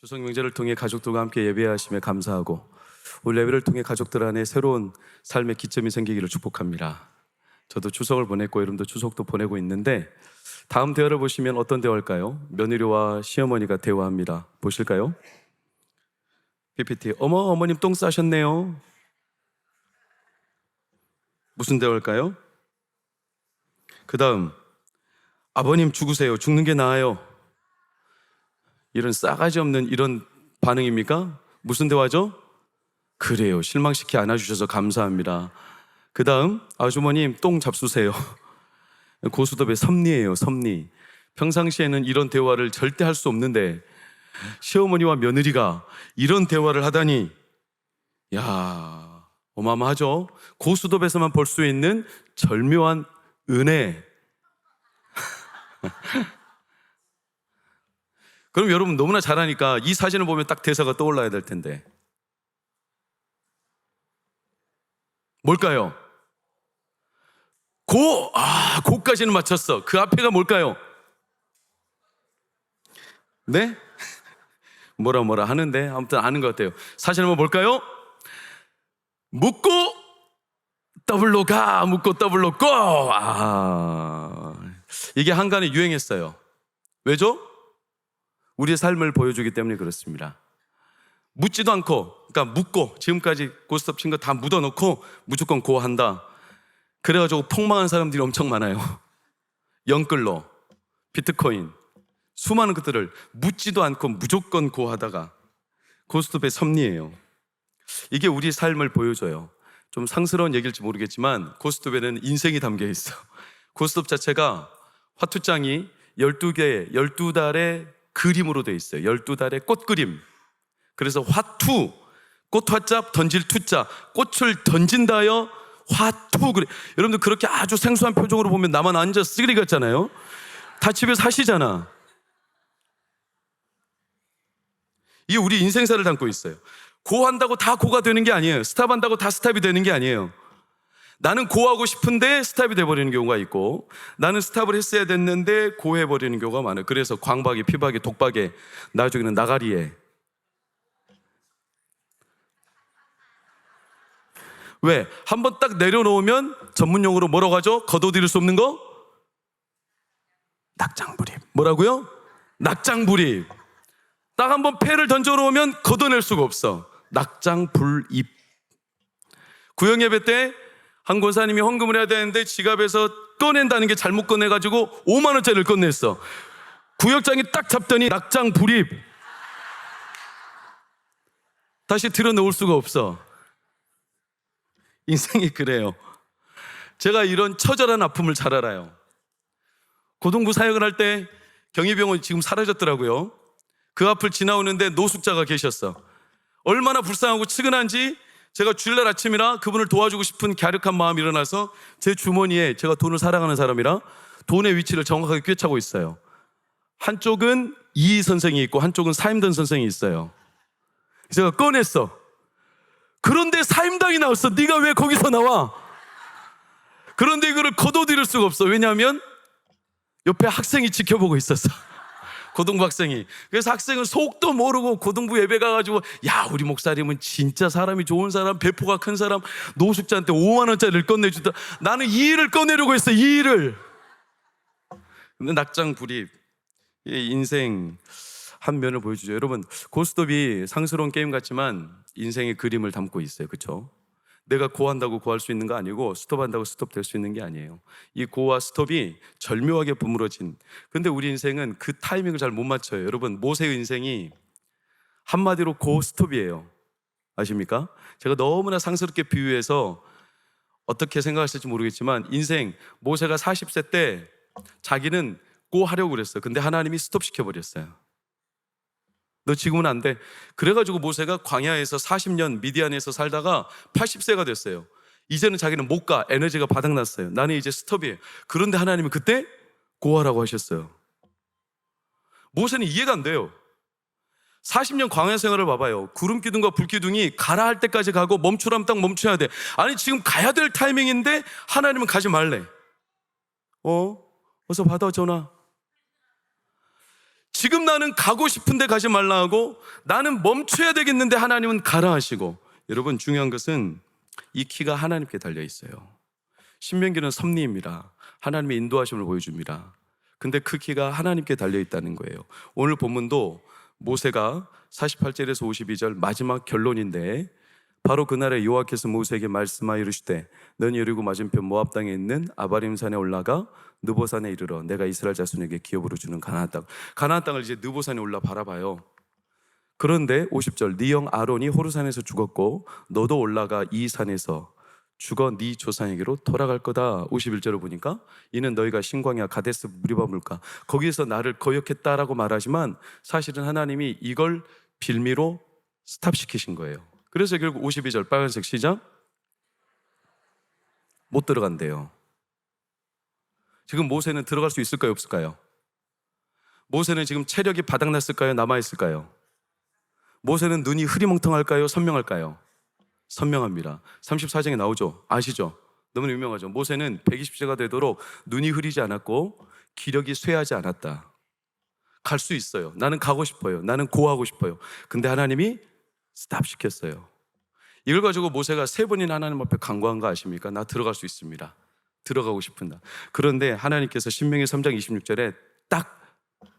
추석 명절을 통해 가족들과 함께 예배하심에 감사하고 오늘 예배를 통해 가족들 안에 새로운 삶의 기점이 생기기를 축복합니다. 저도 추석을 보냈고 여러분도 추석도 보내고 있는데 다음 대화를 보시면 어떤 대화일까요? 며느리와 시어머니가 대화합니다. 보실까요? PPT. 어머님 똥 싸셨네요. 무슨 대화일까요? 그 다음 아버님 죽으세요. 죽는 게 나아요. 이런 싸가지 없는 이런 반응입니까? 무슨 대화죠? 그래요. 실망시키지 않아주셔서 감사합니다. 그 다음 아주머님 똥 잡수세요. 고수톱의 섭리예요. 섭리. 평상시에는 이런 대화를 절대 할 수 없는데 시어머니와 며느리가 이런 대화를 하다니 야, 어마어마하죠. 고수톱에서만 볼 수 있는 절묘한 은혜. 그럼 여러분 너무나 잘하니까 이 사진을 보면 딱 대사가 떠올라야 될 텐데 뭘까요? 고까지는 맞췄어. 그 앞에가 뭘까요? 네? 뭐라 하는데 아무튼 아는 것 같아요. 사진 한번 볼까요? 묻고 더블로 가, 묻고 더블로 고. 이게 한간에 유행했어요. 왜죠? 우리의 삶을 보여주기 때문에 그렇습니다. 묻지도 않고, 그러니까 묻고 지금까지 고스톱 친 거 다 묻어놓고 무조건 고한다. 그래가지고 폭망한 사람들이 엄청 많아요. 영끌로, 비트코인, 수많은 것들을 묻지도 않고 무조건 고하다가 고스톱의 섭리예요. 이게 우리 삶을 보여줘요. 좀 상스러운 얘기일지 모르겠지만 고스톱에는 인생이 담겨 있어. 고스톱 자체가 화투장이 12개, 12달의 그림으로 되어 있어요. 12달의 꽃그림. 그래서 화투, 꽃화자 던질 투자, 꽃을 던진다여 화투. 그래. 여러분들 그렇게 아주 생소한 표정으로 보면 나만 앉아 쓰레기 같잖아요. 다 집에서 하시잖아. 이게 우리 인생사를 담고 있어요. 고한다고 다 고가 되는 게 아니에요. 스탑한다고 다 스탑이 되는 게 아니에요. 나는 고하고 싶은데 스탑이 돼버리는 경우가 있고 나는 스탑을 했어야 됐는데 고해버리는 경우가 많아요. 그래서 광박에, 피박에, 독박에, 나중에는 나가리에. 왜? 한번 딱 내려놓으면 전문용어로 뭐라고 하죠? 거둬들일 수 없는 거? 낙장불입. 뭐라고요? 낙장불입. 딱 한번 패를 던져놓으면 걷어낼 수가 없어. 낙장불입. 구역예배 때 한 권사님이 헌금을 해야 되는데 지갑에서 꺼낸다는 게 잘못 꺼내가지고 5만 원짜리를 꺼냈어. 구역장이 딱 잡더니 낙장불입. 다시 들여놓을 수가 없어. 인생이 그래요. 제가 이런 처절한 아픔을 잘 알아요. 고등부 사역을 할 때 경희병원 지금 사라졌더라고요. 그 앞을 지나오는데 노숙자가 계셨어. 얼마나 불쌍하고 측은한지 제가 주일날 아침이라 그분을 도와주고 싶은 갸륵한 마음이 일어나서 제 주머니에 제가 돈을 사랑하는 사람이라 돈의 위치를 정확하게 꿰차고 있어요. 한쪽은 이희 선생이 있고 한쪽은 사임당 선생이 있어요. 제가 꺼냈어. 그런데 사임당이 나왔어. 네가 왜 거기서 나와? 그런데 이거를 거둬들일 수가 없어. 왜냐하면 옆에 학생이 지켜보고 있었어. 고등부 학생이. 그래서 학생은 속도 모르고 고등부 예배 가가지고 야, 우리 목사님은 진짜 사람이 좋은 사람, 배포가 큰 사람, 노숙자한테 5만 원짜리를 꺼내주다. 나는 이 일을 꺼내려고 했어. 이 일을. 근데 낙장불입. 인생 한 면을 보여주죠. 여러분, 고스톱이 상스러운 게임 같지만 인생의 그림을 담고 있어요. 그렇죠? 내가 고한다고 고할 수 있는 거 아니고 스톱한다고 스톱될 수 있는 게 아니에요. 이 고와 스톱이 절묘하게 버무러진. 근데 우리 인생은 그 타이밍을 잘 못 맞춰요. 여러분, 모세의 인생이 한마디로 고 스톱이에요. 아십니까? 제가 너무나 상스럽게 비유해서 어떻게 생각하실지 모르겠지만 인생 모세가 40세 때 자기는 고 하려고 그랬어요. 근데 하나님이 스톱 시켜버렸어요. 너 지금은 안 돼. 그래가지고 모세가 광야에서 40년 미디안에서 살다가 80세가 됐어요. 이제는 자기는 못 가. 에너지가 바닥났어요. 나는 이제 스톱이에요. 그런데 하나님은 그때 고하라고 하셨어요. 모세는 이해가 안 돼요. 40년 광야 생활을 봐봐요. 구름 기둥과 불 기둥이 가라 할 때까지 가고 멈추라면 딱 멈춰야 돼. 아니 지금 가야 될 타이밍인데 하나님은 가지 말래. 어서 받아 전화. 지금 나는 가고 싶은데 가지 말라 하고 나는 멈춰야 되겠는데 하나님은 가라 하시고. 여러분, 중요한 것은 이 키가 하나님께 달려 있어요. 신명기는 섭리입니다. 하나님의 인도하심을 보여줍니다. 근데 그 키가 하나님께 달려 있다는 거예요. 오늘 본문도 모세가 48절에서 52절 마지막 결론인데, 바로 그날에 여호와께서 모세에게 말씀하여 이르시되 너는 여리고 맞은편 모압 땅에 있는 아바림 산에 올라가 느보산에 이르러 내가 이스라엘 자손에게 기업으로 주는 가나안 땅. 가나안 땅을 이제 느보산에 올라 바라봐요. 그런데 50절, 네 형 아론이 호르산에서 죽었고 너도 올라가 이 산에서 죽어 네 조상에게로 돌아갈 거다. 51절을 보니까 이는 너희가 신광야 가데스 무리바 물가 거기에서 나를 거역했다라고 말하지만 사실은 하나님이 이걸 빌미로 스탑시키신 거예요. 그래서 결국 52절 빨간색 시작, 못 들어간대요. 지금 모세는 들어갈 수 있을까요, 없을까요? 모세는 지금 체력이 바닥났을까요, 남아있을까요? 모세는 눈이 흐리멍텅할까요, 선명할까요? 선명합니다. 34장에 나오죠. 아시죠? 너무 유명하죠. 모세는 120세가 되도록 눈이 흐리지 않았고 기력이 쇠하지 않았다. 갈 수 있어요. 나는 가고 싶어요. 나는 고하고 싶어요. 근데 하나님이 스탑시켰어요. 이걸 가지고 모세가 3번이나 하나님 앞에 간구한 거 아십니까? 나 들어갈 수 있습니다. 들어가고 싶은다. 그런데 하나님께서 신명기 3장 26절에 딱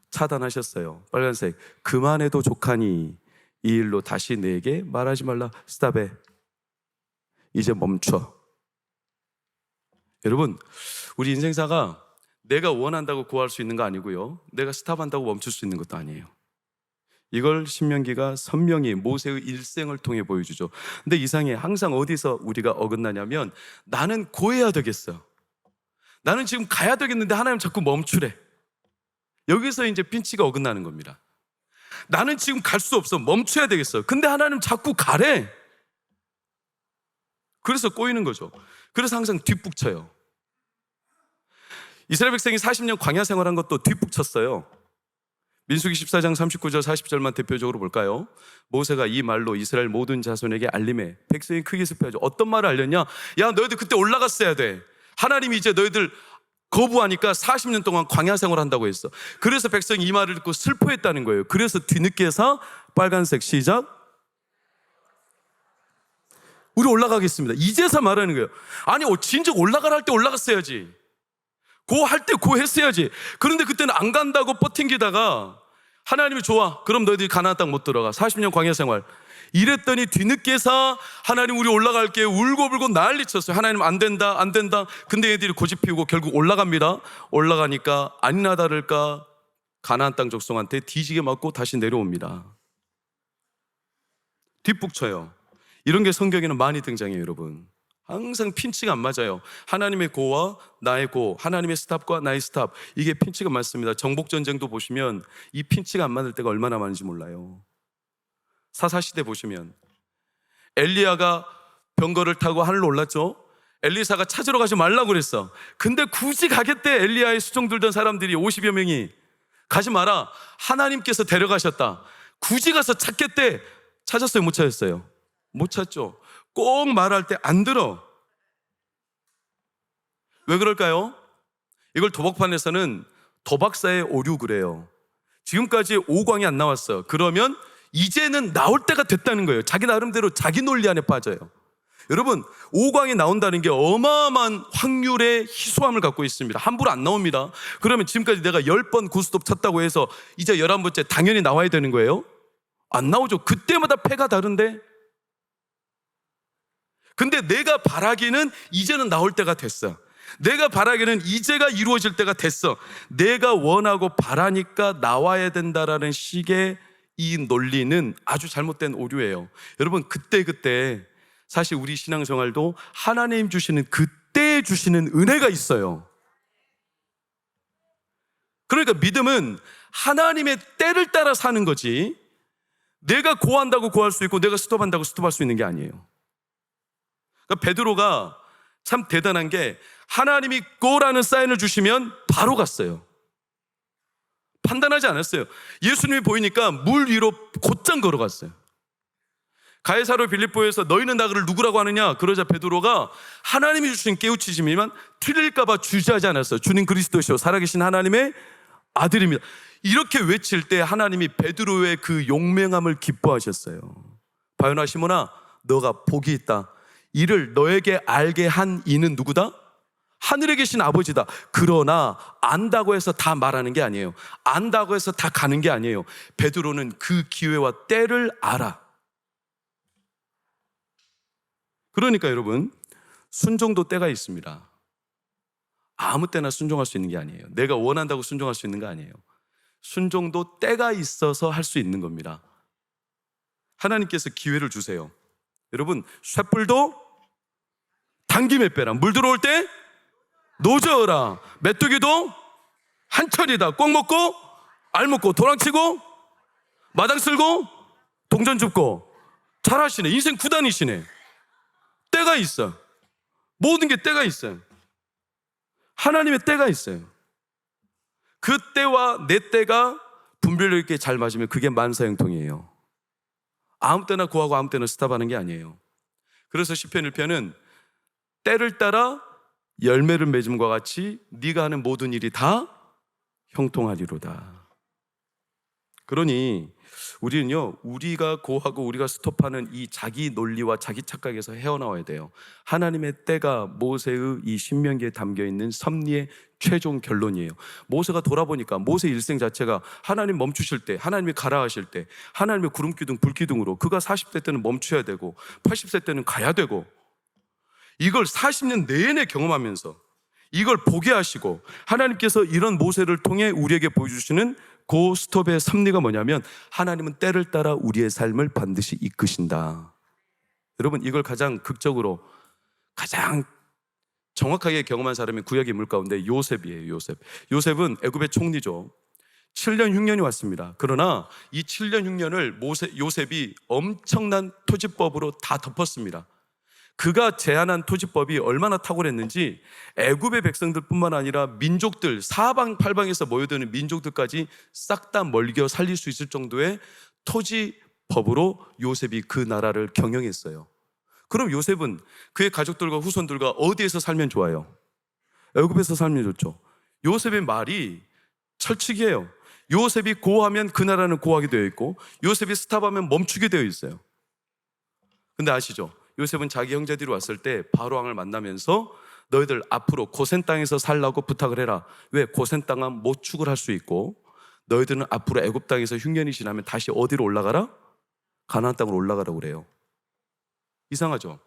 차단하셨어요. 빨간색, 그만해도 족하니 이 일로 다시 내게 말하지 말라. 스탑해. 이제 멈춰. 여러분, 우리 인생사가 내가 원한다고 구할 수 있는 거 아니고요, 내가 스탑한다고 멈출 수 있는 것도 아니에요. 이걸 신명기가 선명히 모세의 일생을 통해 보여주죠. 근데 이상해. 항상 어디서 우리가 어긋나냐면 나는 고해야 되겠어. 나는 지금 가야 되겠는데 하나님 자꾸 멈추래. 여기서 이제 핀치가 어긋나는 겁니다. 나는 지금 갈 수 없어. 멈춰야 되겠어. 근데 하나님 자꾸 가래. 그래서 꼬이는 거죠. 그래서 항상 뒷북쳐요. 이스라엘 백성이 40년 광야 생활한 것도 뒷북쳤어요. 민수기 14장 39절 40절만 대표적으로 볼까요? 모세가 이 말로 이스라엘 모든 자손에게 알림해 백성이 크게 슬퍼하죠. 어떤 말을 알렸냐? 야, 너희들 그때 올라갔어야 돼. 하나님이 이제 너희들 거부하니까 40년 동안 광야 생활한다고 했어. 그래서 백성이 이 말을 듣고 슬퍼했다는 거예요. 그래서 뒤늦게서 빨간색 시작, 우리 올라가겠습니다. 이제서 말하는 거예요. 아니, 진즉 올라가라 할 때 올라갔어야지. 고 할 때 고 했어야지. 그런데 그때는 안 간다고 버팅기다가 하나님이 좋아, 그럼 너희들이 가나안 땅 못 들어가. 40년 광야 생활 이랬더니 뒤늦게서 하나님 우리 올라갈게요. 울고불고 난리쳤어요. 하나님 안 된다 안 된다. 근데 애들이 고집 피우고 결국 올라갑니다. 올라가니까 아니나 다를까 가나안 땅 족속한테 뒤지게 맞고 다시 내려옵니다. 뒷북쳐요. 이런 게 성경에는 많이 등장해요. 여러분, 항상 핀치가 안 맞아요. 하나님의 고와 나의 고, 하나님의 스탑과 나의 스탑, 이게 핀치가 맞습니다. 정복전쟁도 보시면 이 핀치가 안 맞을 때가 얼마나 많은지 몰라요. 사사시대 보시면 엘리야가 병거를 타고 하늘로 올랐죠. 엘리사가 찾으러 가지 말라고 그랬어. 근데 굳이 가겠대. 엘리야의 수종 들던 사람들이 50여 명이 가지 마라, 하나님께서 데려가셨다. 굳이 가서 찾겠대. 찾았어요, 못 찾았어요? 못 찾죠. 꼭 말할 때 안 들어. 왜 그럴까요? 이걸 도박판에서는 도박사의 오류 그래요. 지금까지 5광이 안 나왔어. 그러면 이제는 나올 때가 됐다는 거예요. 자기 나름대로 자기 논리 안에 빠져요. 여러분, 5광이 나온다는 게 어마어마한 확률의 희소함을 갖고 있습니다. 함부로 안 나옵니다. 그러면 지금까지 내가 10번 고스톱 쳤다고 해서 이제 11번째 당연히 나와야 되는 거예요? 안 나오죠. 그때마다 패가 다른데. 근데 내가 바라기는 이제는 나올 때가 됐어. 내가 바라기는 이제가 이루어질 때가 됐어. 내가 원하고 바라니까 나와야 된다라는 식의 이 논리는 아주 잘못된 오류예요. 여러분, 그때 사실 우리 신앙생활도 하나님 주시는 그때 주시는 은혜가 있어요. 그러니까 믿음은 하나님의 때를 따라 사는 거지, 내가 고한다고 고할 수 있고 내가 스톱한다고 스톱할 수 있는 게 아니에요. 그러니까 베드로가 참 대단한 게 하나님이 고라는 사인을 주시면 바로 갔어요. 판단하지 않았어요. 예수님이 보이니까 물 위로 곧장 걸어갔어요. 가이사로 빌립보에서 너희는 나를 누구라고 하느냐? 그러자 베드로가 하나님이 주신 깨우치심이지만 틀릴까 봐 주저하지 않았어요. 주님 그리스도시요 살아계신 하나님의 아들입니다. 이렇게 외칠 때 하나님이 베드로의 그 용맹함을 기뻐하셨어요. 바요나 시몬아, 너가 복이 있다. 이를 너에게 알게 한 이는 누구다? 하늘에 계신 아버지다. 그러나 안다고 해서 다 말하는 게 아니에요. 안다고 해서 다 가는 게 아니에요. 베드로는 그 기회와 때를 알아. 그러니까 여러분, 순종도 때가 있습니다. 아무 때나 순종할 수 있는 게 아니에요. 내가 원한다고 순종할 수 있는 거 아니에요. 순종도 때가 있어서 할 수 있는 겁니다. 하나님께서 기회를 주세요. 여러분, 쇳불도 당김에 빼라. 물 들어올 때 노저어라. 메뚜기도 한철이다. 꼭 먹고 알 먹고 도랑치고 마당 쓸고 동전 줍고. 잘하시네. 인생 구단이시네. 때가 있어. 모든 게 때가 있어요. 하나님의 때가 있어요. 그 때와 내 때가 분별력 있게 잘 맞으면 그게 만사형통이에요. 아무 때나 구하고 아무 때나 스탑하는 게 아니에요. 그래서 시편 1편은 때를 따라 열매를 맺음과 같이 네가 하는 모든 일이 다 형통하리로다. 그러니 우리는요, 우리가 고하고 우리가 스톱하는 이 자기 논리와 자기 착각에서 헤어나와야 돼요. 하나님의 때가 모세의 이 신명기에 담겨있는 섭리의 최종 결론이에요. 모세가 돌아보니까 모세 일생 자체가 하나님 멈추실 때, 하나님이 가라 하실 때, 하나님의 구름기둥 불기둥으로 그가 40세 때는 멈춰야 되고 80세 때는 가야 되고, 이걸 40년 내내 경험하면서 이걸 보게 하시고, 하나님께서 이런 모세를 통해 우리에게 보여주시는 그 스톱의 섭리가 뭐냐면, 하나님은 때를 따라 우리의 삶을 반드시 이끄신다. 여러분, 이걸 가장 극적으로 가장 정확하게 경험한 사람이 구약 인물 가운데 요셉이에요. 요셉은 애굽의 총리죠. 7년 흉년이 왔습니다. 그러나 이 7년 흉년을 요셉이 엄청난 토지법으로 다 덮었습니다. 그가 제안한 토지법이 얼마나 탁월했는지 애굽의 백성들뿐만 아니라 민족들, 사방팔방에서 모여드는 민족들까지 싹 다 멀겨 살릴 수 있을 정도의 토지법으로 요셉이 그 나라를 경영했어요. 그럼 요셉은 그의 가족들과 후손들과 어디에서 살면 좋아요? 애굽에서 살면 좋죠. 요셉의 말이 철칙이에요. 요셉이 고하면 그 나라는 고하게 되어 있고, 요셉이 스탑하면 멈추게 되어 있어요. 근데 아시죠? 요셉은 자기 형제들이 왔을 때 바로 왕을 만나면서 너희들 앞으로 고센 땅에서 살라고 부탁을 해라. 왜? 고센 땅은 모축을 할 수 있고, 너희들은 앞으로 애굽 땅에서 흉년이 지나면 다시 어디로 올라가라? 가나안 땅으로 올라가라고 그래요. 이상하죠?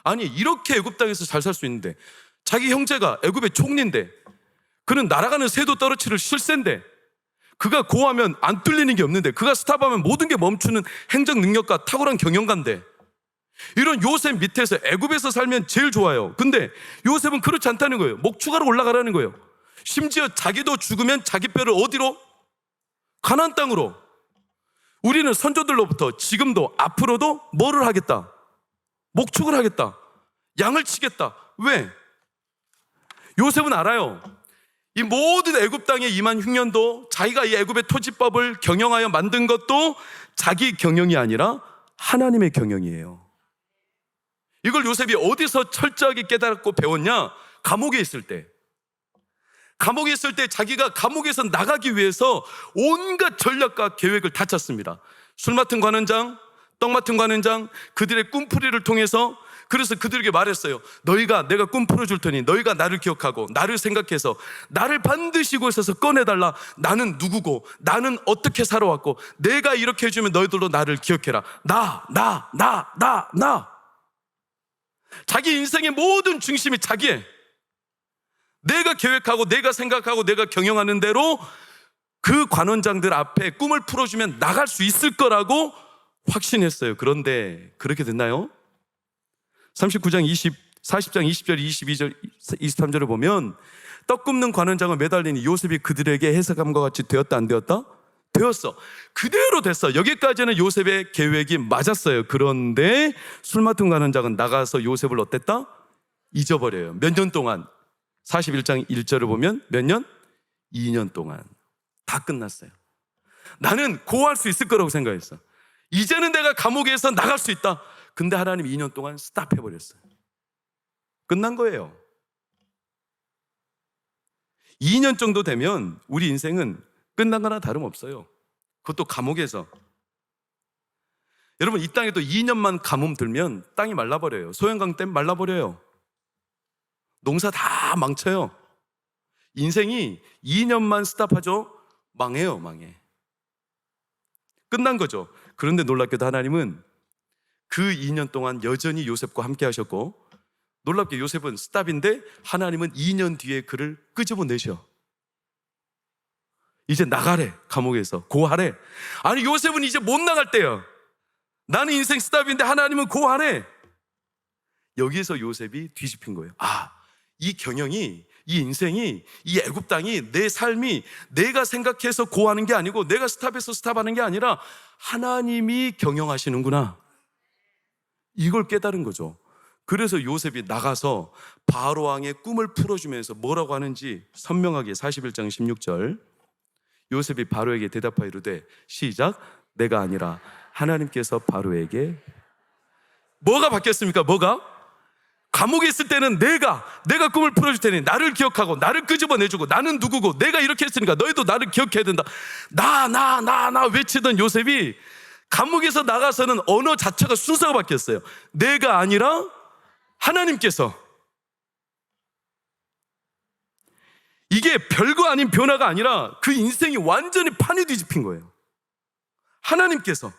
아니, 이렇게 애굽 땅에서 잘 살 수 있는데, 자기 형제가 애굽의 총리인데, 그는 날아가는 새도 떨어뜨릴 실세인데, 그가 고하면 안 뚫리는 게 없는데, 그가 스탑하면 모든 게 멈추는 행정 능력과 탁월한 경영가인데, 이런 요셉 밑에서 애굽에서 살면 제일 좋아요. 근데 요셉은 그렇지 않다는 거예요. 목축하러 올라가라는 거예요. 심지어 자기도 죽으면 자기 뼈를 어디로? 가나안 땅으로. 우리는 선조들로부터 지금도 앞으로도 뭐를 하겠다? 목축을 하겠다. 양을 치겠다. 왜? 요셉은 알아요. 이 모든 애굽 땅에 임한 흉년도, 자기가 이 애굽의 토지법을 경영하여 만든 것도 자기 경영이 아니라 하나님의 경영이에요. 이걸 요셉이 어디서 철저하게 깨달았고 배웠냐? 감옥에 있을 때. 감옥에 있을 때 자기가 감옥에서 나가기 위해서 온갖 전략과 계획을 다 짰습니다. 술 맡은 관원장, 떡 맡은 관원장, 그들의 꿈풀이를 통해서, 그래서 그들에게 말했어요. 너희가, 내가 꿈 풀어줄 테니 너희가 나를 기억하고 나를 생각해서 나를 반드시 곳에서 꺼내달라. 나는 누구고, 나는 어떻게 살아왔고, 내가 이렇게 해주면 너희들도 나를 기억해라. 나. 자기 인생의 모든 중심이 자기의, 내가 계획하고 내가 생각하고 내가 경영하는 대로 그 관원장들 앞에 꿈을 풀어주면 나갈 수 있을 거라고 확신했어요. 그런데 그렇게 됐나요? 39장 40장 20절 22절 23절을 보면, 떡 굽는 관원장을 매달리니 요셉이 그들에게 해석함과 같이 되었다 안 되었다? 되었어. 그대로 됐어. 여기까지는 요셉의 계획이 맞았어요. 그런데 술 맡은 관원장은 나가서 요셉을 어땠다? 잊어버려요. 몇 년 동안? 41장 1절을 보면 몇 년? 2년 동안. 다 끝났어요. 나는 고할 수 있을 거라고 생각했어. 이제는 내가 감옥에서 나갈 수 있다. 근데 하나님 2년 동안 스탑해버렸어요. 끝난 거예요. 2년 정도 되면 우리 인생은 끝난 거나 다름없어요. 그것도 감옥에서. 여러분, 이 땅에도 2년만 가뭄 들면 땅이 말라버려요. 소양강 댐 말라버려요. 농사 다 망쳐요. 인생이 2년만 스탑하죠? 망해요, 망해. 끝난 거죠. 그런데 놀랍게도 하나님은 그 2년 동안 여전히 요셉과 함께 하셨고, 놀랍게 요셉은 스탑인데 하나님은 2년 뒤에 그를 끄집어내셔. 이제 나가래, 감옥에서 고하래. 아니, 요셉은 이제 못 나갈 때야. 나는 인생 스탑인데 하나님은 고하래. 여기에서 요셉이 뒤집힌 거예요. 아, 이 경영이, 이 인생이, 이 애굽 땅이, 내 삶이 내가 생각해서 고하는 게 아니고 내가 스탑해서 스탑하는 게 아니라 하나님이 경영하시는구나. 이걸 깨달은 거죠. 그래서 요셉이 나가서 바로 왕의 꿈을 풀어주면서 뭐라고 하는지 선명하게 41장 16절, 요셉이 바로에게 대답하여 이르되, 시작, 내가 아니라 하나님께서 바로에게. 뭐가 바뀌었습니까? 뭐가? 감옥에 있을 때는 내가 꿈을 풀어줄 테니 나를 기억하고 나를 끄집어내주고 나는 누구고 내가 이렇게 했으니까 너희도 나를 기억해야 된다. 나 외치던 요셉이 감옥에서 나가서는 언어 자체가 순서가 바뀌었어요. 내가 아니라 하나님께서. 이게 별거 아닌 변화가 아니라 그 인생이 완전히 판이 뒤집힌 거예요. 하나님께서.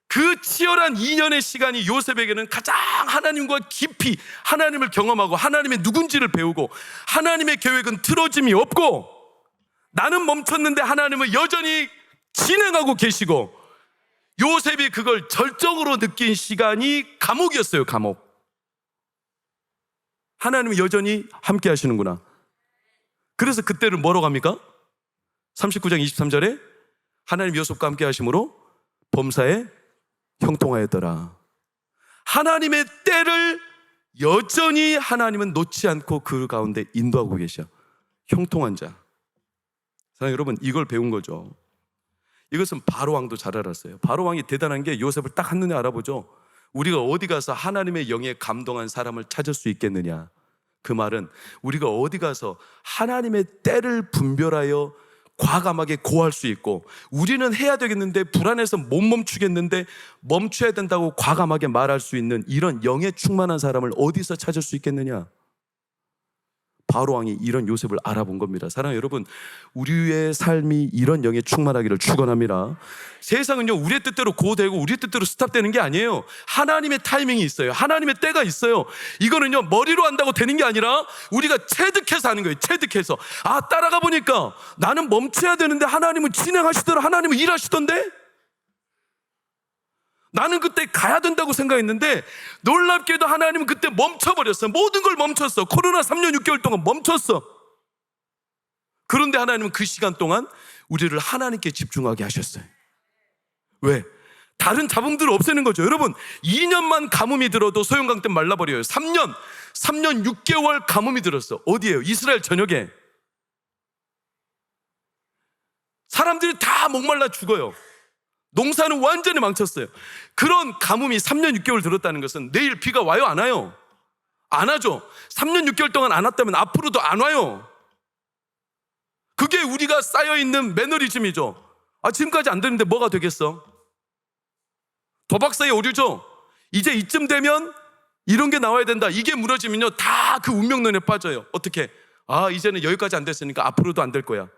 그 치열한 2년의 시간이 요셉에게는 가장 하나님과 깊이 하나님을 경험하고 하나님의 누군지를 배우고, 하나님의 계획은 틀어짐이 없고 나는 멈췄는데 하나님은 여전히 진행하고 계시고, 요셉이 그걸 절정으로 느낀 시간이 감옥이었어요. 감옥. 하나님은 여전히 함께 하시는구나. 그래서 그때를 뭐라고 합니까? 39장 23절에 하나님 요셉과 함께 하심으로 범사에 형통하였더라. 하나님의 때를 여전히 하나님은 놓지 않고 그 가운데 인도하고 계셔. 형통한 자. 사랑하는 여러분, 이걸 배운 거죠. 이것은 바로왕도 잘 알았어요. 바로왕이 대단한 게 요셉을 딱 한눈에 알아보죠. 우리가 어디 가서 하나님의 영에 감동한 사람을 찾을 수 있겠느냐. 그 말은 우리가 어디 가서 하나님의 때를 분별하여 과감하게 고할 수 있고, 우리는 해야 되겠는데 불안해서 못 멈추겠는데 멈춰야 된다고 과감하게 말할 수 있는 이런 영에 충만한 사람을 어디서 찾을 수 있겠느냐. 바로왕이 이런 요셉을 알아본 겁니다. 사랑하는 여러분, 우리의 삶이 이런 영에 충만하기를 축원합니다. 세상은요, 우리의 뜻대로 고되고 우리의 뜻대로 스탑되는 게 아니에요. 하나님의 타이밍이 있어요. 하나님의 때가 있어요. 이거는요, 머리로 한다고 되는 게 아니라 우리가 체득해서 하는 거예요. 체득해서. 아, 따라가 보니까 나는 멈춰야 되는데 하나님은 진행하시더라. 하나님은 일하시던데? 나는 그때 가야 된다고 생각했는데 놀랍게도 하나님은 그때 멈춰버렸어요. 모든 걸 멈췄어. 코로나 3년 6개월 동안 멈췄어. 그런데 하나님은 그 시간 동안 우리를 하나님께 집중하게 하셨어요. 왜? 다른 잡음들을 없애는 거죠. 여러분, 2년만 가뭄이 들어도 소용강 댐 말라버려요. 3년 6개월 가뭄이 들었어. 어디예요? 이스라엘 전역에. 사람들이 다 목말라 죽어요. 농사는 완전히 망쳤어요. 그런 가뭄이 3년 6개월 들었다는 것은 내일 비가 와요? 안 와요? 안 와죠. 3년 6개월 동안 안 왔다면 앞으로도 안 와요. 그게 우리가 쌓여있는 매너리즘이죠. 아, 지금까지 안 되는데 뭐가 되겠어? 도박사의 오류죠. 이제 이쯤 되면 이런 게 나와야 된다. 이게 무너지면요, 다 그 운명론에 빠져요. 어떻게? 아, 이제는 여기까지 안 됐으니까 앞으로도 안 될 거야.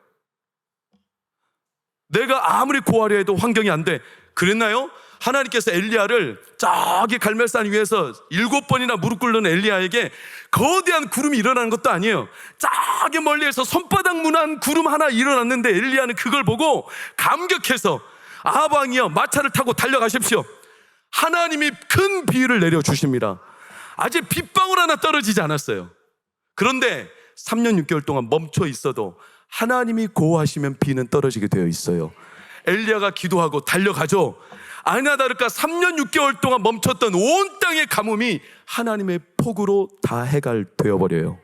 내가 아무리 고하려 해도 환경이 안 돼. 그랬나요? 하나님께서 엘리야를 저기 갈멜산 위에서 7번이나 무릎 꿇는 엘리야에게 거대한 구름이 일어나는 것도 아니에요. 저기 멀리에서 손바닥만한 구름 하나 일어났는데 엘리야는 그걸 보고 감격해서 아방이여 마차를 타고 달려가십시오. 하나님이 큰 비를 내려주십니다. 아직 빗방울 하나 떨어지지 않았어요. 그런데 3년 6개월 동안 멈춰 있어도 하나님이 고하시면 비는 떨어지게 되어 있어요. 엘리야가 기도하고 달려가죠. 아니나 다를까 3년 6개월 동안 멈췄던 온 땅의 가뭄이 하나님의 폭우로 다 해갈되어 버려요.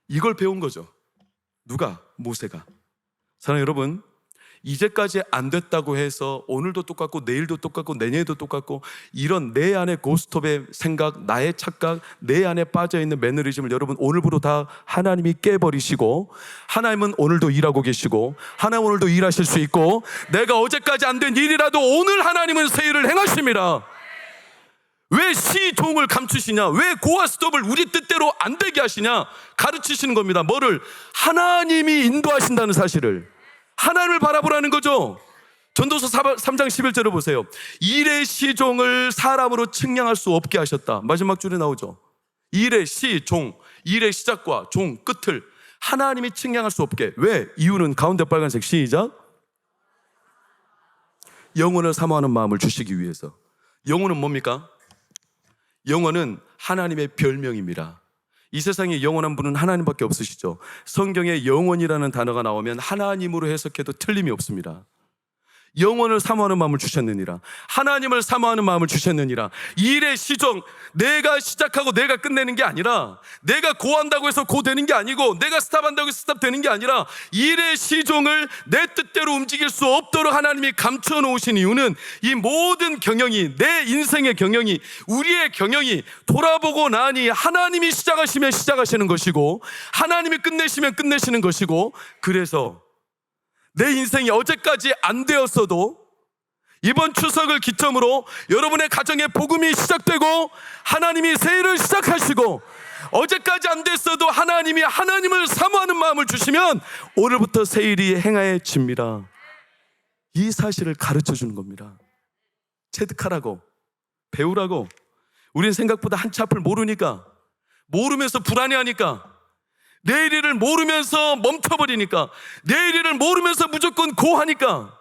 이걸 배운 거죠. 누가? 모세가. 사랑하는 여러분, 이제까지 안 됐다고 해서 오늘도 똑같고 내일도 똑같고 내년에도 똑같고 이런 내 안의 고스톱의 생각, 나의 착각, 내 안에 빠져있는 매너리즘을 여러분 오늘부로 다 하나님이 깨버리시고, 하나님은 오늘도 일하고 계시고 하나님 오늘도 일하실 수 있고, 내가 어제까지 안 된 일이라도 오늘 하나님은 새 일을 행하십니다. 왜 시종을 감추시냐? 왜 고와 스톱을 우리 뜻대로 안 되게 하시냐? 가르치시는 겁니다. 뭐를? 하나님이 인도하신다는 사실을, 하나님을 바라보라는 거죠. 전도서 3장 11절을 보세요. 일의 시종을 사람으로 측량할 수 없게 하셨다. 마지막 줄에 나오죠. 일의 시종, 일의 시작과 종 끝을 하나님이 측량할 수 없게. 왜? 이유는 가운데 빨간색, 시작. 영혼을 사모하는 마음을 주시기 위해서. 영혼은 뭡니까? 영혼은 하나님의 별명입니다. 이 세상에 영원한 분은 하나님밖에 없으시죠. 성경에 영혼이라는 단어가 나오면 하나님으로 해석해도 틀림이 없습니다. 영혼을 사모하는 마음을 주셨느니라. 하나님을 사모하는 마음을 주셨느니라. 일의 시종, 내가 시작하고 내가 끝내는 게 아니라, 내가 고한다고 해서 고 되는 게 아니고, 내가 스탑한다고 해서 스탑 되는 게 아니라, 일의 시종을 내 뜻대로 움직일 수 없도록 하나님이 감춰 놓으신 이유는, 이 모든 경영이, 내 인생의 경영이, 우리의 경영이 돌아보고 나니 하나님이 시작하시면 시작하시는 것이고 하나님이 끝내시면 끝내시는 것이고, 그래서 내 인생이 어제까지 안 되었어도 이번 추석을 기점으로 여러분의 가정에 복음이 시작되고 하나님이 새 일을 시작하시고, 어제까지 안 됐어도 하나님이 하나님을 사모하는 마음을 주시면 오늘부터 새 일이 행하여집니다. 이 사실을 가르쳐 주는 겁니다. 체득하라고, 배우라고. 우리는 생각보다 한치 앞을 모르니까, 모르면서 불안해하니까, 내일 일을 모르면서 멈춰버리니까, 내일 일을 모르면서 무조건 고하니까,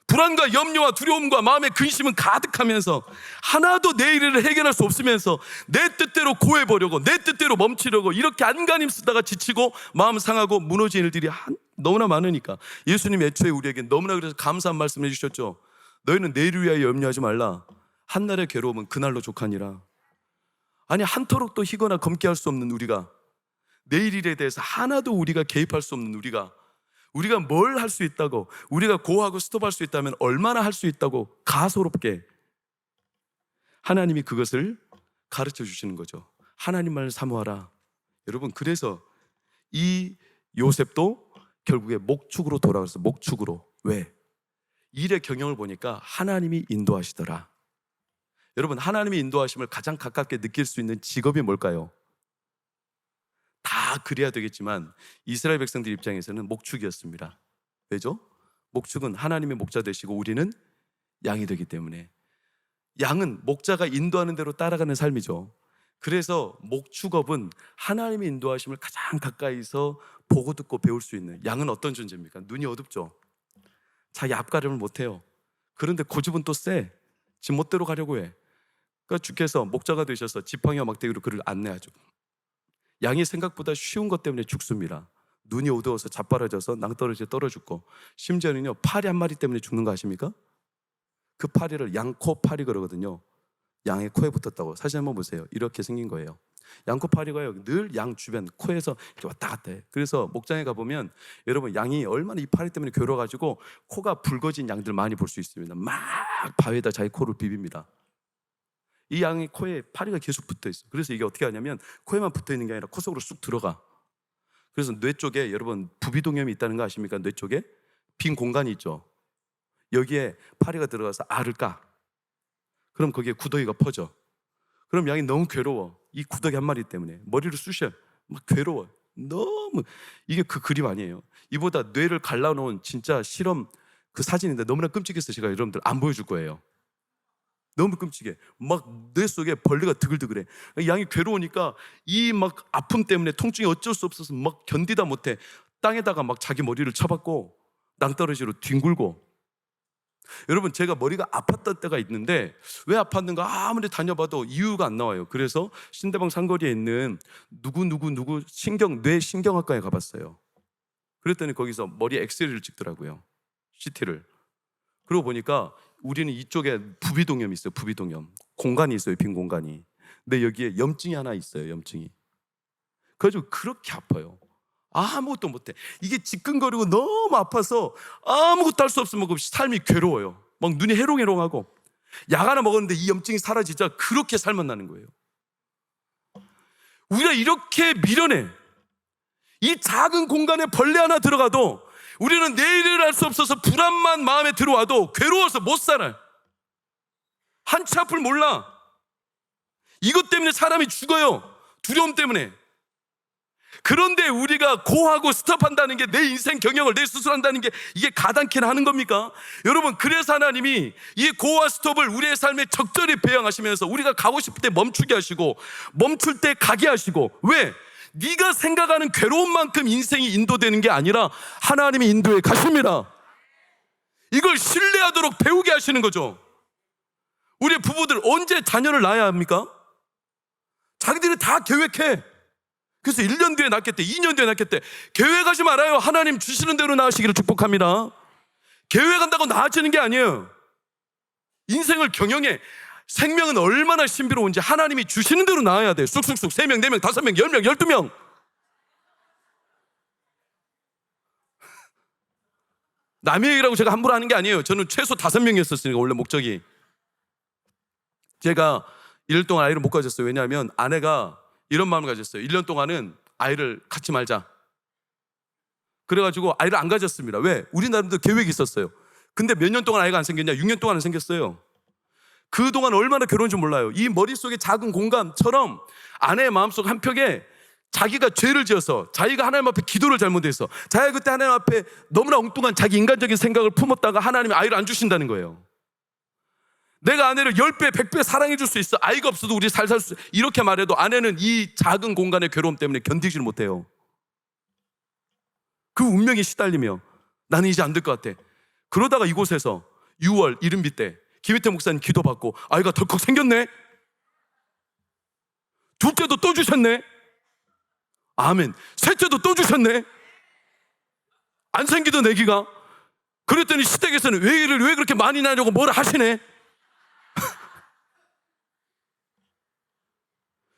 불안과 염려와 두려움과 마음의 근심은 가득하면서 하나도 내일 일을 해결할 수 없으면서 내 뜻대로 고해보려고, 내 뜻대로 멈추려고 이렇게 안간힘 쓰다가 지치고 마음 상하고 무너진 일들이 너무나 많으니까, 예수님 애초에 우리에게 너무나 그래서 감사한 말씀을 해주셨죠. 너희는 내일을 위하여 염려하지 말라. 한날의 괴로움은 그날로 족하니라. 아니, 한터록도 희거나 검게 할 수 없는 우리가, 내일 일에 대해서 하나도 우리가 개입할 수 없는 우리가 뭘 할 수 있다고, 우리가 고하고 스톱할 수 있다면 얼마나 할 수 있다고 가소롭게 하나님이 그것을 가르쳐 주시는 거죠. 하나님만을 사모하라. 여러분, 그래서 이 요셉도 결국에 목축으로 돌아갔어요. 목축으로. 왜? 일의 경영을 보니까 하나님이 인도하시더라. 여러분, 하나님의 인도하심을 가장 가깝게 느낄 수 있는 직업이 뭘까요? 다 그래야 되겠지만 이스라엘 백성들 입장에서는 목축이었습니다. 왜죠? 목축은 하나님의 목자 되시고 우리는 양이 되기 때문에, 양은 목자가 인도하는 대로 따라가는 삶이죠. 그래서 목축업은 하나님의 인도하심을 가장 가까이서 보고 듣고 배울 수 있는. 양은 어떤 존재입니까? 눈이 어둡죠. 자기 앞가림을 못해요. 그런데 고집은 또 세. 지 멋대로 가려고 해. 그러니까 주께서 목자가 되셔서 지팡이와 막대기로 그를 안내하죠. 양이 생각보다 쉬운 것 때문에 죽습니다. 눈이 어두워서 자빠라져서 낭떠러지에 떨어 죽고, 심지어는요 파리 한 마리 때문에 죽는 거 아십니까? 그 파리를 양코 파리 그러거든요. 양의 코에 붙었다고. 사진 한번 보세요. 이렇게 생긴 거예요. 양코 파리가요 늘 양 주변 코에서 이렇게 왔다 갔다 해. 그래서 목장에 가보면 여러분, 양이 얼마나 이 파리 때문에 괴로워가지고 코가 붉어진 양들 많이 볼 수 있습니다. 막 바위에다 자기 코를 비빕니다. 이 양의 코에 파리가 계속 붙어 있어요. 그래서 이게 어떻게 하냐면 코에만 붙어 있는 게 아니라 코 속으로 쑥 들어가. 그래서 뇌 쪽에 여러분 부비동염이 있다는 거 아십니까? 뇌 쪽에 빈 공간이 있죠. 여기에 파리가 들어가서 알을 까. 그럼 거기에 구더기가 퍼져. 그럼 양이 너무 괴로워. 이 구더기 한 마리 때문에 머리를 쑤셔. 막 괴로워. 너무. 이게 그 그림 아니에요. 이보다 뇌를 갈라놓은 진짜 실험 그 사진인데 너무나 끔찍해서 제가 여러분들 안 보여줄 거예요. 너무 끔찍해. 막 뇌 속에 벌레가 드글드글해. 양이 괴로우니까 이 막 아픔 때문에 통증이 어쩔 수 없어서 막 견디다 못해 땅에다가 막 자기 머리를 쳐박고 낭떠러지로 뒹굴고. 여러분, 제가 머리가 아팠던 때가 있는데 왜 아팠는가 아무리 다녀봐도 이유가 안 나와요. 그래서 신대방 상거리에 있는 누구 뇌 신경학과에 가봤어요. 그랬더니 거기서 머리 엑스레이를 찍더라고요. CT를. 그러고 보니까 우리는 이쪽에 부비동염이 있어요. 부비동염. 공간이 있어요. 빈 공간이. 근데 여기에 염증이 하나 있어요. 염증이. 그래가지고 그렇게 아파요. 아무것도 못해. 이게 지끈거리고 너무 아파서 아무것도 할 수 없으면 삶이 괴로워요. 막 눈이 해롱해롱하고 약 하나 먹었는데 이 염증이 사라지자 그렇게 살만 나는 거예요. 우리가 이렇게 미련해. 이 작은 공간에 벌레 하나 들어가도 우리는 내일을 알 수 없어서 불안만 마음에 들어와도 괴로워서 못 살아요. 한치 앞을 몰라. 이것 때문에 사람이 죽어요. 두려움 때문에. 그런데 우리가 고하고 스톱한다는 게 내 인생 경영을 내 스스로 한다는 게 이게 가당키나 하는 겁니까? 여러분, 그래서 하나님이 이 고와 스톱을 우리의 삶에 적절히 배양하시면서 우리가 가고 싶을 때 멈추게 하시고 멈출 때 가게 하시고. 왜? 네가 생각하는 괴로운 만큼 인생이 인도되는 게 아니라 하나님이 인도해 가십니다. 이걸 신뢰하도록 배우게 하시는 거죠. 우리 부부들 언제 자녀를 낳아야 합니까? 자기들이 다 계획해. 그래서 1년 뒤에 낳겠대, 2년 뒤에 낳겠대. 계획하지 말아요. 하나님 주시는 대로 낳으시기를 축복합니다. 계획한다고 나아지는 게 아니에요. 인생을 경영해. 생명은 얼마나 신비로운지 하나님이 주시는 대로 낳아야 돼. 쑥쑥쑥 3명, 4명, 5명, 10명, 12명. 남의 얘기라고 제가 함부로 하는 게 아니에요. 저는 최소 5명이었으니까 원래 목적이. 제가 1년 동안 아이를 못 가졌어요. 왜냐하면 아내가 이런 마음을 가졌어요. 1년 동안은 아이를 갖지 말자. 그래가지고 아이를 안 가졌습니다. 왜? 우리 나름대로 계획이 있었어요. 근데 몇 년 동안 아이가 안 생겼냐? 6년 동안은 생겼어요. 그동안 얼마나 괴로운지 몰라요. 이 머릿속의 작은 공간처럼 아내의 마음속 한평에 자기가 죄를 지어서, 자기가 하나님 앞에 기도를 잘못해서, 자기가 그때 하나님 앞에 너무나 엉뚱한 자기 인간적인 생각을 품었다가 하나님이 아이를 안 주신다는 거예요. 내가 아내를 10배, 100배 사랑해 줄 수 있어. 아이가 없어도 우리 살 수 있어. 이렇게 말해도 아내는 이 작은 공간의 괴로움 때문에 견디지를 못해요. 그 운명에 시달리며 나는 이제 안 될 것 같아. 그러다가 이곳에서 6월 이른비 때 김희태 목사님 기도받고 아이가 덜컥 생겼네. 둘째도 또 주셨네. 아멘. 셋째도 또 주셨네. 안 생기던 애기가. 그랬더니 시댁에서는 왜 그렇게 많이 나냐고 뭐라 하시네.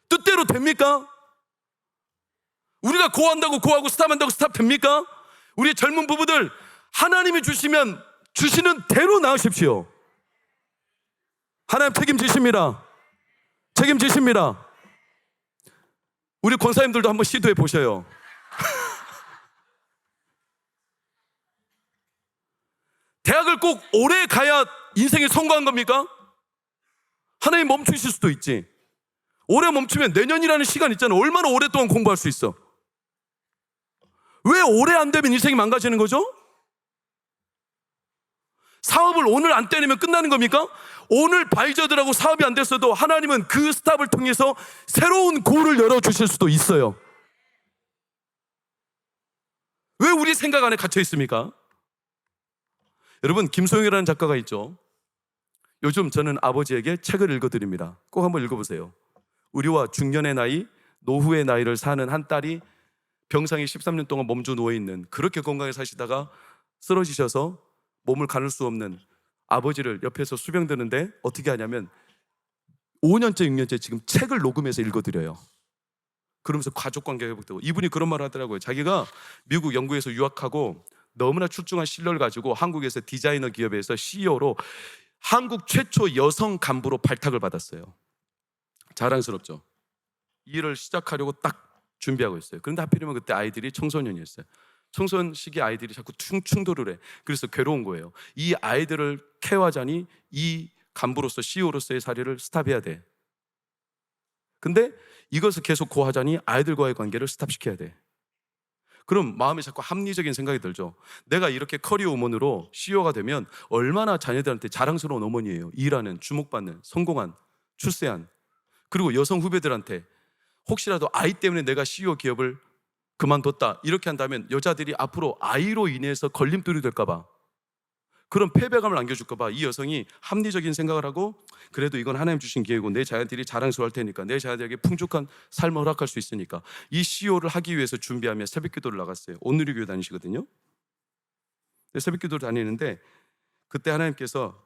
뜻대로 됩니까? 우리가 고한다고 고하고 스탑한다고 스탑 됩니까? 우리 젊은 부부들 하나님이 주시면 주시는 대로 나으십시오. 하나님 책임지십니다. 책임지십니다. 우리 권사님들도 한번 시도해 보셔요. 대학을 꼭 오래 가야 인생이 성공한 겁니까? 하나님 멈추실 수도 있지. 오래 멈추면 내년이라는 시간 있잖아. 얼마나 오랫동안 공부할 수 있어. 왜 오래 안 되면 인생이 망가지는 거죠? 사업을 오늘 안 떼내면 끝나는 겁니까? 오늘 바이저들하고 사업이 안 됐어도 하나님은 그 스탑을 통해서 새로운 골을 열어주실 수도 있어요. 왜 우리 생각 안에 갇혀 있습니까? 여러분, 김소영이라는 작가가 있죠. 요즘 저는 아버지에게 책을 읽어드립니다. 꼭 한번 읽어보세요. 우리와 중년의 나이, 노후의 나이를 사는 한 딸이 병상에 13년 동안 몸져 누워있는, 그렇게 건강하게 사시다가 쓰러지셔서 몸을 가눌 수 없는 아버지를 옆에서 수병드는데 어떻게 하냐면 5년째 6년째 지금 책을 녹음해서 읽어드려요. 그러면서 가족관계가 회복되고. 이분이 그런 말을 하더라고요. 자기가 미국 영국에서 유학하고 너무나 출중한 실력을 가지고 한국에서 디자이너 기업에서 CEO로 한국 최초 여성 간부로 발탁을 받았어요. 자랑스럽죠. 이 일을 시작하려고 딱 준비하고 있어요. 그런데 하필이면 그때 아이들이 청소년이었어요. 청소년 시기 아이들이 자꾸 충돌을 해. 그래서 괴로운 거예요. 이 아이들을 케어하자니 이 간부로서 CEO로서의 사례를 스탑해야 돼. 근데 이것을 계속 고하자니 아이들과의 관계를 스탑시켜야 돼. 그럼 마음에 자꾸 합리적인 생각이 들죠. 내가 이렇게 커리어 우먼으로 CEO가 되면 얼마나 자녀들한테 자랑스러운 어머니예요. 일하는, 주목받는, 성공한, 출세한. 그리고 여성 후배들한테 혹시라도 아이 때문에 내가 CEO 기업을 그만뒀다 이렇게 한다면 여자들이 앞으로 아이로 인해서 걸림돌이 될까 봐, 그런 패배감을 안겨줄까 봐 이 여성이 합리적인 생각을 하고, 그래도 이건 하나님 주신 기회고 내 자녀들이 자랑스러울 테니까, 내 자녀들에게 풍족한 삶을 허락할 수 있으니까 이 CEO를 하기 위해서 준비하며 새벽 기도를 나갔어요. 온누리 교회 다니시거든요. 새벽 기도를 다니는데 그때 하나님께서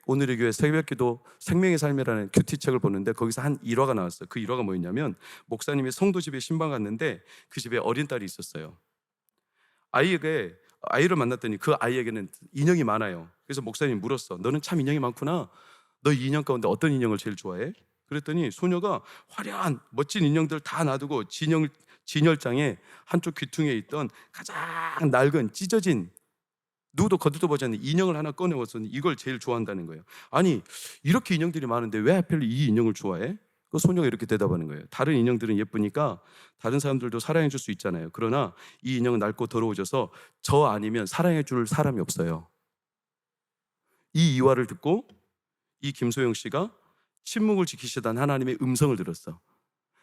오늘의 교회 새벽기도 생명의 삶이라는 큐티책을 보는데 거기서 한 일화가 나왔어요. 그 일화가 뭐였냐면 목사님이 성도 집에 신방 갔는데 그 집에 어린 딸이 있었어요. 아이를 만났더니 그 아이에게는 인형이 많아요. 그래서 목사님이 물었어. 너는 참 인형이 많구나. 너 이 인형 가운데 어떤 인형을 제일 좋아해? 그랬더니 소녀가 화려한 멋진 인형들 다 놔두고 진열장에 한쪽 귀퉁이에 있던 가장 낡은 찢어진, 누구도 거들떠보지 않는 인형을 하나 꺼내워서 이걸 제일 좋아한다는 거예요. 아니, 이렇게 인형들이 많은데 왜 하필 이 인형을 좋아해? 그 소녀가 이렇게 대답하는 거예요. 다른 인형들은 예쁘니까 다른 사람들도 사랑해 줄 수 있잖아요. 그러나 이 인형은 낡고 더러워져서 저 아니면 사랑해 줄 사람이 없어요. 이 이화를 듣고 이 김소영 씨가 침묵을 지키시던 하나님의 음성을 들었어.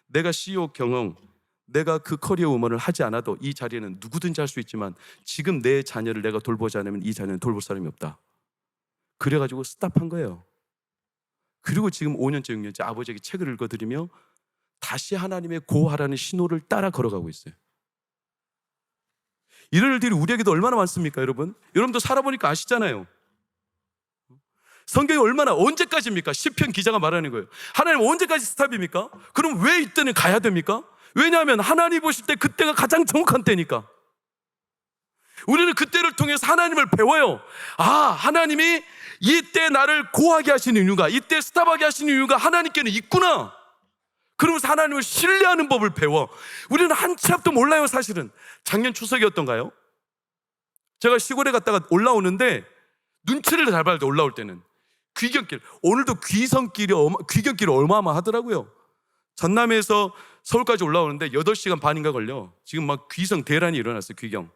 내가 CEO 경영, 내가 그 커리어 우먼을 하지 않아도 이 자리에는 누구든지 할 수 있지만 지금 내 자녀를 내가 돌보지 않으면 이 자녀는 돌볼 사람이 없다. 그래가지고 스탑한 거예요. 그리고 지금 5년째 6년째 아버지에게 책을 읽어드리며 다시 하나님의 고하라는 신호를 따라 걸어가고 있어요. 이런 일들이 우리에게도 얼마나 많습니까, 여러분? 여러분도 살아보니까 아시잖아요. 성경이 얼마나, 언제까지입니까? 시편 기자가 말하는 거예요. 하나님 언제까지 스탑입니까? 그럼 왜 이때는 가야 됩니까? 왜냐하면 하나님 보실 때 그때가 가장 정확한 때니까. 우리는 그때를 통해서 하나님을 배워요. 아, 하나님이 이때 나를 고하게 하시는 이유가, 이때 스탑하게 하시는 이유가 하나님께는 있구나. 그러면서 하나님을 신뢰하는 법을 배워. 우리는 한 치 앞도 몰라요. 사실은 작년 추석이었던가요? 제가 시골에 갔다가 올라오는데 눈치를 잘 봐야 돼. 올라올 때는 귀경길, 오늘도 귀경길이 어마어마하더라고요. 전남에서 서울까지 올라오는데 8시간 반인가 걸려. 지금 막 귀성 대란이 일어났어요. 귀경.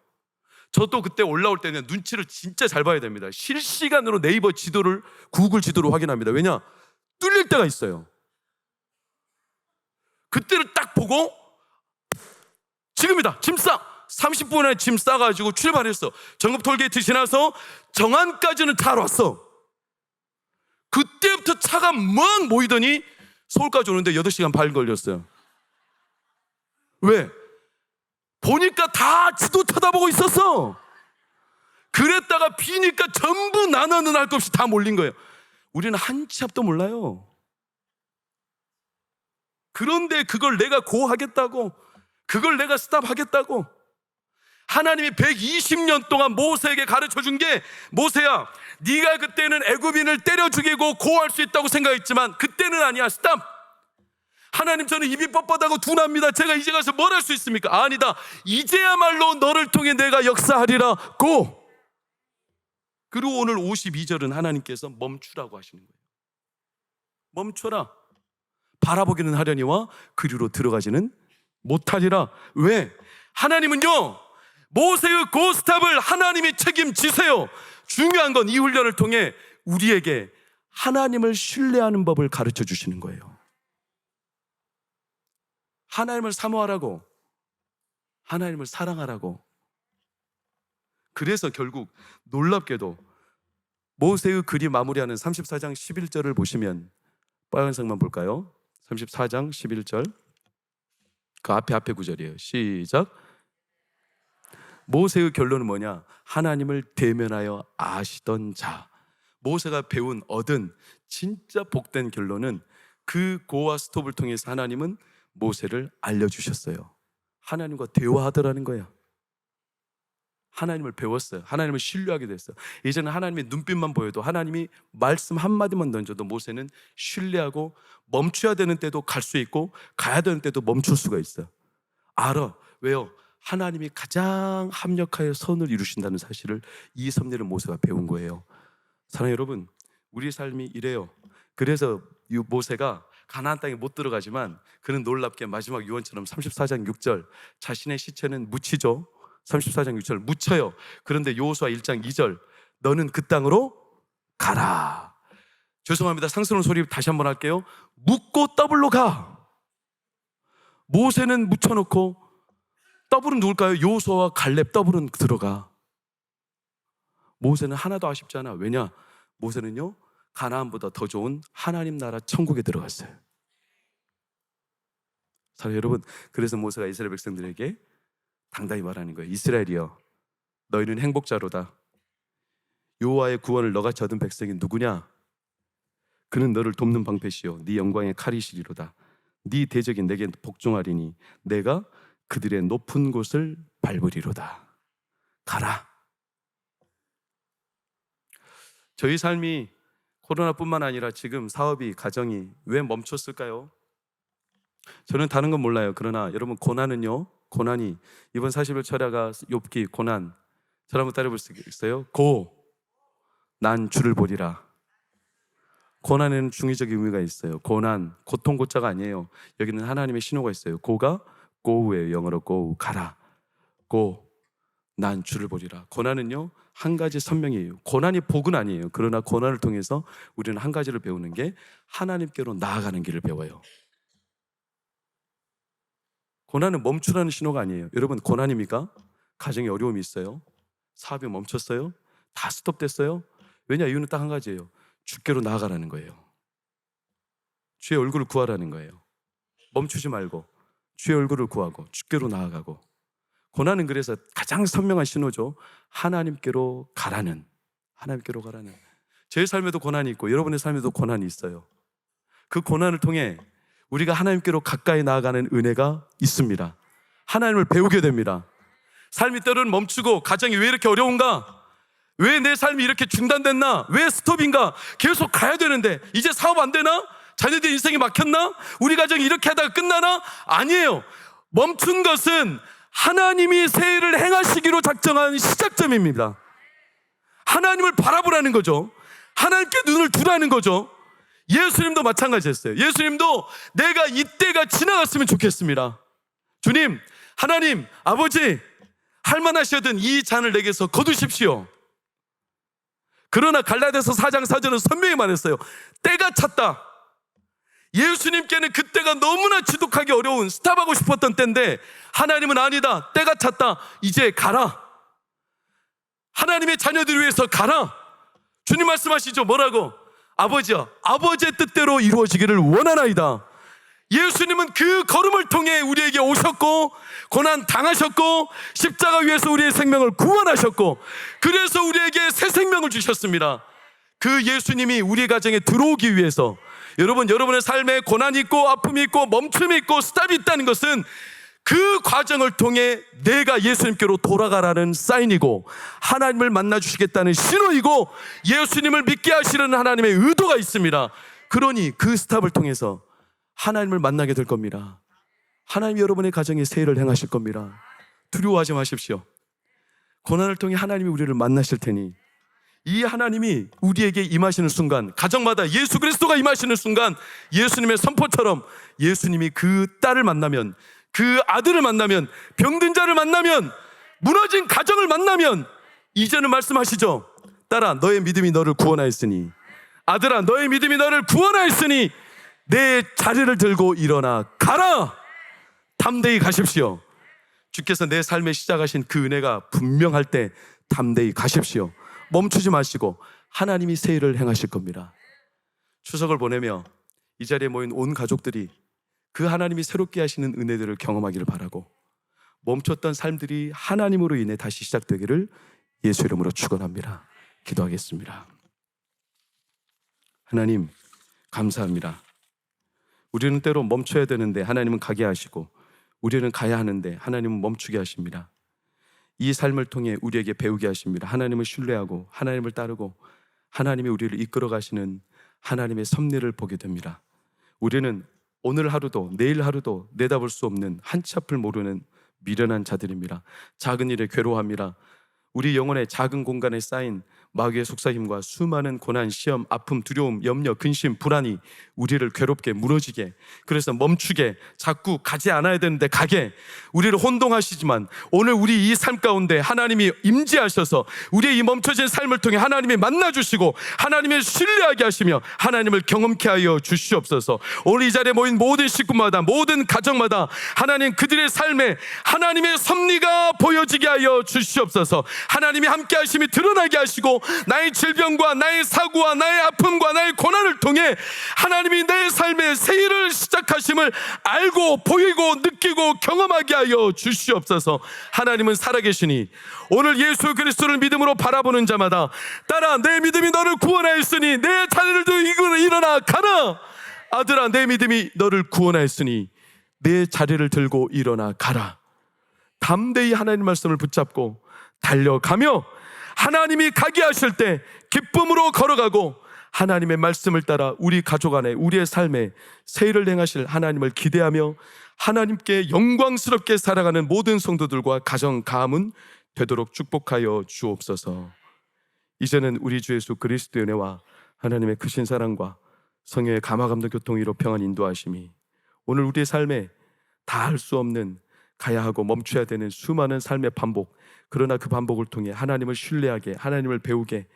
저도 그때 올라올 때는 눈치를 진짜 잘 봐야 됩니다. 실시간으로 네이버 지도를, 구글 지도를 확인합니다. 왜냐? 뚫릴 때가 있어요. 그때를 딱 보고 지금이다, 짐 싸! 30분 안에 짐 싸가지고 출발했어. 정읍 톨게이트 지나서 정안까지는 잘 왔어. 그때부터 차가 막 모이더니 서울까지 오는데 8시간 반 걸렸어요. 왜? 보니까 다 지도 쳐다보고 있었어. 그랬다가 비니까 전부 나눠는 할 것 없이 다 몰린 거예요. 우리는 한 치 앞도 몰라요. 그런데 그걸 내가 고하겠다고, 그걸 내가 스탑하겠다고, 하나님이 120년 동안 모세에게 가르쳐준 게, 모세야, 네가 그때는 애굽인을 때려 죽이고 고할 수 있다고 생각했지만 그때는 아니야. 스탑. 하나님, 저는 입이 뻣뻣하고 둔합니다. 제가 이제 가서 뭘 할 수 있습니까? 아니다. 이제야말로 너를 통해 내가 역사하리라. 고! 그리고 오늘 52절은 하나님께서 멈추라고 하시는 거예요. 멈춰라. 바라보기는 하려니와 그리로 들어가지는 못하리라. 왜? 하나님은요, 모세의 고스탑을 하나님이 책임지세요. 중요한 건 이 훈련을 통해 우리에게 하나님을 신뢰하는 법을 가르쳐 주시는 거예요. 하나님을 사모하라고, 하나님을 사랑하라고. 그래서 결국 놀랍게도 모세의 글이 마무리하는 34장 11절을 보시면, 빨간색만 볼까요? 34장 11절, 그 앞에 구절이에요. 시작. 모세의 결론은 뭐냐? 하나님을 대면하여 아시던 자. 모세가 얻은 진짜 복된 결론은 그 고와 스톱을 통해서 하나님은 모세를 알려주셨어요. 하나님과 대화하더라는 거야. 하나님을 배웠어요. 하나님을 신뢰하게 됐어요. 이제는 하나님의 눈빛만 보여도, 하나님이 말씀 한마디만 던져도 모세는 신뢰하고 멈춰야 되는 때도 갈 수 있고 가야 되는 때도 멈출 수가 있어요. 알아. 왜요? 하나님이 가장 합력하여 선을 이루신다는 사실을 이 섭리를 모세가 배운 거예요. 사랑하는 여러분, 우리 삶이 이래요. 그래서 이 모세가 가나안 땅에 못 들어가지만 그는 놀랍게 마지막 유언처럼 34장 6절, 자신의 시체는 묻히죠. 34장 6절 묻혀요. 그런데 여호수아 1장 2절, 너는 그 땅으로 가라. 죄송합니다, 상스러운 소리 다시 한번 할게요. 묻고 더블로 가. 모세는 묻혀놓고 더블은 누굴까요? 여호수아와 갈렙 더블은 들어가. 모세는 하나도 아쉽지 않아. 왜냐? 모세는요, 가나안보다 더 좋은 하나님 나라 천국에 들어갔어요. 사랑하는 여러분, 그래서 모세가 이스라엘 백성들에게 당당히 말하는 거예요. 이스라엘이여, 너희는 행복자로다. 여호와의 구원을 너같이 얻은 백성이 누구냐? 그는 너를 돕는 방패시요 네 영광의 칼이시리로다. 네 대적이 내게 복종하리니 내가 그들의 높은 곳을 밟으리로다. 가라. 저희 삶이 코로나뿐만 아니라 지금 사업이, 가정이 왜 멈췄을까요? 저는 다른 건 몰라요. 그러나 여러분, 고난은요, 고난이, 이번 40일 철야가 욥기 고난, 저를 한번 따라볼 수 있어요? 난 주를 보리라. 고난에는 중의적 의미가 있어요. 고난, 고통, 고자가 아니에요. 여기는 하나님의 신호가 있어요. 고가 go예요. 영어로 go, 가라. 난 주를 보리라. 고난은요, 한 가지 선명이에요. 고난이 복은 아니에요. 그러나 고난을 통해서 우리는 한 가지를 배우는 게 하나님께로 나아가는 길을 배워요. 고난은 멈추라는 신호가 아니에요. 여러분, 고난입니까? 가정에 어려움이 있어요? 사업이 멈췄어요? 다 스톱됐어요? 왜냐? 이유는 딱 한 가지예요. 주께로 나아가라는 거예요. 주의 얼굴을 구하라는 거예요. 멈추지 말고 주의 얼굴을 구하고 주께로 나아가고. 고난은 그래서 가장 선명한 신호죠. 하나님께로 가라는. 제 삶에도 고난이 있고 여러분의 삶에도 고난이 있어요. 그 고난을 통해 우리가 하나님께로 가까이 나아가는 은혜가 있습니다. 하나님을 배우게 됩니다. 삶이 때로는 멈추고, 가정이 왜 이렇게 어려운가? 왜 내 삶이 이렇게 중단됐나? 왜 스톱인가? 계속 가야 되는데 이제 사업 안 되나? 자녀들 인생이 막혔나? 우리 가정이 이렇게 하다가 끝나나? 아니에요. 멈춘 것은 하나님이 새 일을 행하시기로 작정한 시작점입니다. 하나님을 바라보라는 거죠. 하나님께 눈을 두라는 거죠. 예수님도 마찬가지였어요. 예수님도 내가 이때가 지나갔으면 좋겠습니다. 주님, 하나님, 아버지, 할만하시든 이 잔을 내게서 거두십시오. 그러나 갈라디아서 4장 4절은 선명히 말했어요. 때가 찼다. 예수님께는 그때가 너무나 지독하게 어려운, 스탑하고 싶었던 때인데 하나님은 아니다. 때가 찼다. 이제 가라. 하나님의 자녀들을 위해서 가라. 주님 말씀하시죠. 뭐라고? 아버지야, 아버지의 뜻대로 이루어지기를 원하나이다. 예수님은 그 걸음을 통해 우리에게 오셨고 고난 당하셨고 십자가 위에서 우리의 생명을 구원하셨고 그래서 우리에게 새 생명을 주셨습니다. 그 예수님이 우리 가정에 들어오기 위해서, 여러분의 삶에 고난이 있고 아픔이 있고 멈춤이 있고 스탑이 있다는 것은 그 과정을 통해 내가 예수님께로 돌아가라는 사인이고 하나님을 만나주시겠다는 신호이고 예수님을 믿게 하시는 하나님의 의도가 있습니다. 그러니 그 스탑을 통해서 하나님을 만나게 될 겁니다. 하나님이 여러분의 가정에 새 일을 행하실 겁니다. 두려워하지 마십시오. 고난을 통해 하나님이 우리를 만나실 테니 이 하나님이 우리에게 임하시는 순간, 가정마다 예수 그리스도가 임하시는 순간 예수님의 선포처럼 예수님이 그 딸을 만나면, 그 아들을 만나면, 병든 자를 만나면, 무너진 가정을 만나면 이제는 말씀하시죠. 딸아, 너의 믿음이 너를 구원하였으니, 아들아, 너의 믿음이 너를 구원하였으니 내 자리를 들고 일어나 가라. 담대히 가십시오. 주께서 내 삶에 시작하신 그 은혜가 분명할 때 담대히 가십시오. 멈추지 마시고 하나님이 새 일을 행하실 겁니다. 추석을 보내며 이 자리에 모인 온 가족들이 그 하나님이 새롭게 하시는 은혜들을 경험하기를 바라고 멈췄던 삶들이 하나님으로 인해 다시 시작되기를 예수 이름으로 축원합니다. 기도하겠습니다. 하나님, 감사합니다. 우리는 때로 멈춰야 되는데 하나님은 가게 하시고 우리는 가야 하는데 하나님은 멈추게 하십니다. 이 삶을 통해 우리에게 배우게 하십니다. 하나님을 신뢰하고 하나님을 따르고 하나님이 우리를 이끌어 가시는 하나님의 섭리를 보게 됩니다. 우리는 오늘 하루도 내일 하루도 내다볼 수 없는 한치 앞을 모르는 미련한 자들입니다. 작은 일에 괴로워합니다. 우리 영혼의 작은 공간에 쌓인 마귀의 속삭임과 수많은 고난, 시험, 아픔, 두려움, 염려, 근심, 불안이 우리를 괴롭게, 무너지게, 그래서 멈추게, 자꾸 가지 않아야 되는데 가게, 우리를 혼동하시지만 오늘 우리 이 삶 가운데 하나님이 임재하셔서 우리의 이 멈춰진 삶을 통해 하나님이 만나주시고 하나님을 신뢰하게 하시며 하나님을 경험케 하여 주시옵소서. 오늘 이 자리에 모인 모든 식구마다, 모든 가정마다 하나님 그들의 삶에 하나님의 섭리가 보여지게 하여 주시옵소서. 하나님이 함께 하심이 드러나게 하시고 나의 질병과 나의 사고와 나의 아픔과 나의 고난을 통해 하나님이 내 삶의 새 일을 시작하심을 알고 보이고 느끼고 경험하게 하여 주시옵소서. 하나님은 살아계시니 오늘 예수 그리스도를 믿음으로 바라보는 자마다 딸아, 내 믿음이 너를 구원하였으니 내 자리를 들고 일어나 가라. 아들아, 내 믿음이 너를 구원하였으니 내 자리를 들고 일어나 가라. 담대히 하나님 말씀을 붙잡고 달려가며 하나님이 가게 하실 때 기쁨으로 걸어가고 하나님의 말씀을 따라 우리 가족 안에 우리의 삶에 새 일을 행하실 하나님을 기대하며 하나님께 영광스럽게 살아가는 모든 성도들과 가정 가문 되도록 축복하여 주옵소서. 이제는 우리 주 예수 그리스도의 은혜와 하나님의 크신 사랑과 성령의 감화감동 교통이로 평안 인도하심이 오늘 우리의 삶에 다 할 수 없는 가야 하고 멈춰야 되는 수많은 삶의 반복, 그러나 그 반복을 통해 하나님을 신뢰하게, 하나님을 배우게,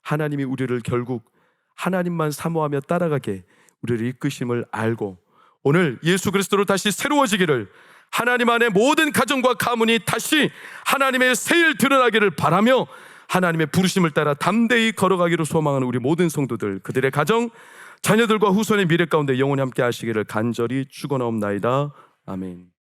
하나님이 우리를 결국 하나님만 사모하며 따라가게 우리를 이끄심을 알고 오늘 예수 그리스도로 다시 새로워지기를, 하나님 안에 모든 가정과 가문이 다시 하나님의 새 일 드러나기를 바라며 하나님의 부르심을 따라 담대히 걸어가기로 소망하는 우리 모든 성도들, 그들의 가정, 자녀들과 후손의 미래 가운데 영원히 함께 하시기를 간절히 축원하옵나이다. 아멘.